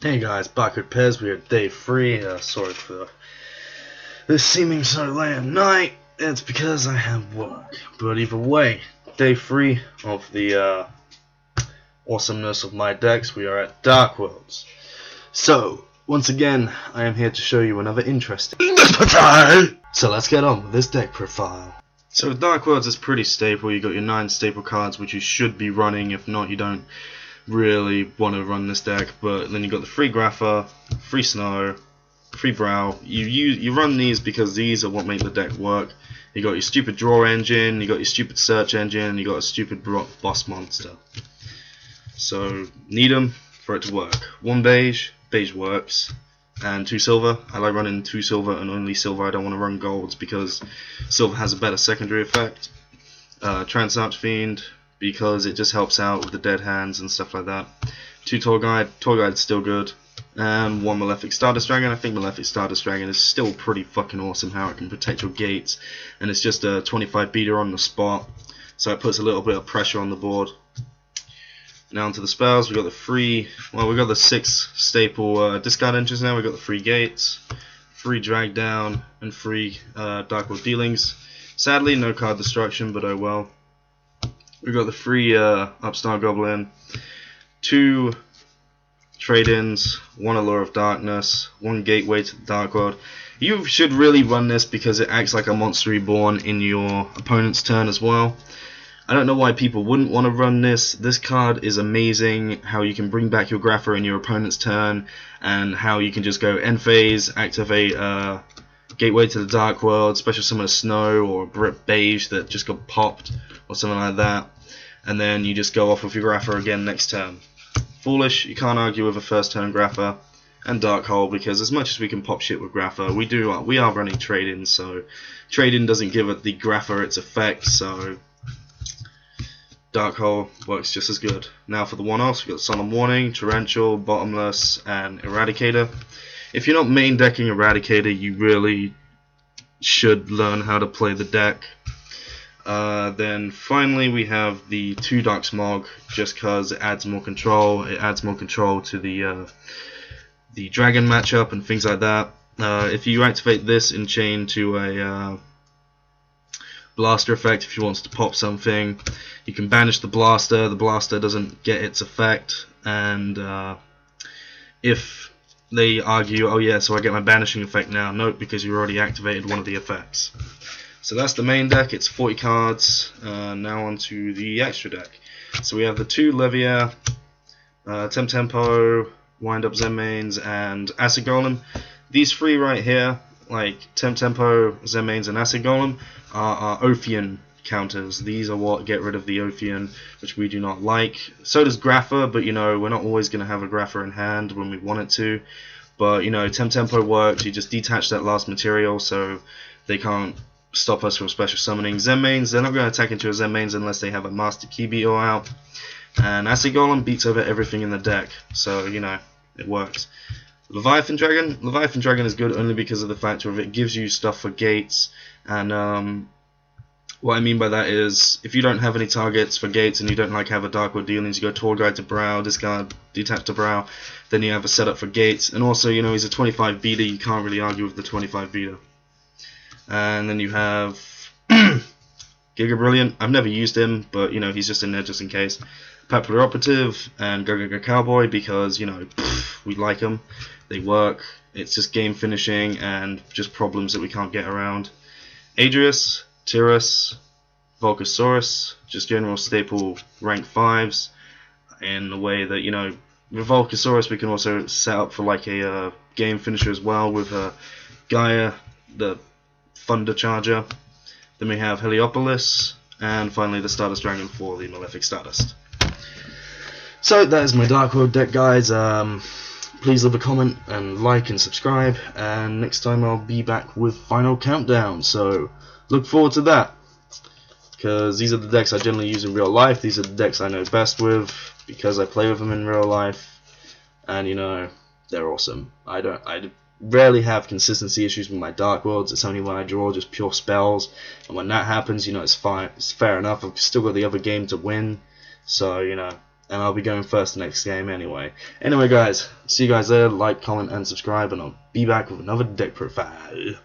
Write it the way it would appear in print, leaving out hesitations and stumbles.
Hey guys, back with Pez. We are day 3. Sorry for the seeming so late at night. It's because I have work. But either way, day 3 of the awesomeness of my decks. We are at Dark Worlds. So, once again, I am here to show you another interesting deck profile. So let's get on with this deck profile. So Dark Worlds is pretty staple. You got your 9 staple cards, which you should be running. If not, you don't really want to run this deck. But then you got the free Grapha, free Snow, free Brow. You run these because these are what make the deck work. You got your stupid draw engine, you got your stupid search engine, and you got a stupid boss monster. So need them for it to work. 1 beige, beige works, and 2 silver. I like running 2 silver and only silver. I don't want to run golds because silver has a better secondary effect. Trance Archfiend, because it just helps out with the dead hands and stuff like that. 2 Tour Guide's still good, and 1 Malefic Stardust Dragon. I think Malefic Stardust Dragon is still pretty fucking awesome how it can protect your gates, and it's just a 25 beater on the spot, so it puts a little bit of pressure on the board. Now onto the spells. We got the 6 staple discard entries now. We got the free gates, free drag down, and free Dark World dealings. Sadly, no card destruction, but oh well. We got the free Upstart Goblin, 2 trade-ins, 1 Allure of Darkness, 1 Gateway to the Dark World. You should really run this because it acts like a Monster Reborn in your opponent's turn as well. I don't know why people wouldn't want to run this. This card is amazing, how you can bring back your Grapha in your opponent's turn, and how you can just go end phase, activate Gateway to the Dark World, special summon a Snow or a Beige that just got popped or something like that, and then you just go off with your Grapha again next turn. Foolish, you can't argue with a first turn Grapha. And Dark Hole, because as much as we can pop shit with Grapha, we are running trade-in, so trade-in doesn't give it the Grapha its effect, so Dark Hole works just as good. Now for the one-offs, we've got Solemn Warning, Torrential, Bottomless, and Eradicator. If you're not main decking Eradicator, you really should learn how to play the deck. Then finally we have the 2 Dark Smog, just because it adds more control. It adds more control to the dragon matchup and things like that. If you activate this in chain to a blaster effect, if you want to pop something, you can banish the blaster. The blaster doesn't get its effect, and if they argue, oh yeah, so I get my banishing effect now, nope, because you already activated one of the effects. So that's the main deck. It's 40 cards. Now onto the extra deck. So we have the 2 Leviair, Tempo, Wind Up Zen Mains, and Acid Golem. These 3 right here, like Tempo, Zen Mains, and Acid Golem, are Ophion counters. These are what get rid of the Ophion, which we do not like. So does Grapha, but you know, we're not always going to have a Grapha in hand when we want it to. But you know, Tempo works. You just detach that last material, so they can't stop us from special summoning. Zen Mains, they're not going to attack into a Zen Mains unless they have a Master Key Beetle out. And Acid Golem beats over everything in the deck, so you know, it works. Leviathan Dragon is good only because of the fact of it gives you stuff for gates, and what I mean by that is if you don't have any targets for gates and you don't like have a Dark World dealings, you go Tour Guide to Brow, discard, detach to Brow, then you have a setup for gates, and also you know he's a 25 beater, you can't really argue with the 25 beater. And then you have Giga Brilliant. I've never used him, but you know he's just in there just in case. Popular Operative and Go Cowboy, because you know we like them, they work. It's just game finishing and just problems that we can't get around. Adrius, Tyrus, Volcasaurus, just general staple rank 5s, in a way that you know with Volcasaurus we can also set up for like a game finisher as well with Gaia, the Thunder Charger. Then we have Heliopolis, and finally the Stardust Dragon for the Malefic Stardust. So that is my Dark World deck, guys. Please leave a comment and like and subscribe, and next time I'll be back with Final Countdown, so look forward to that, because these are the decks I generally use in real life. These are the decks I know best with because I play with them in real life, and you know they're awesome. I rarely have consistency issues with my Dark Worlds. It's only when I draw just pure spells, and when that happens, you know, it's fine, it's fair enough. I've still got the other game to win, so you know, and I'll be going first next game anyway. Anyway guys, see you guys there, like, comment and subscribe, and I'll be back with another deck profile.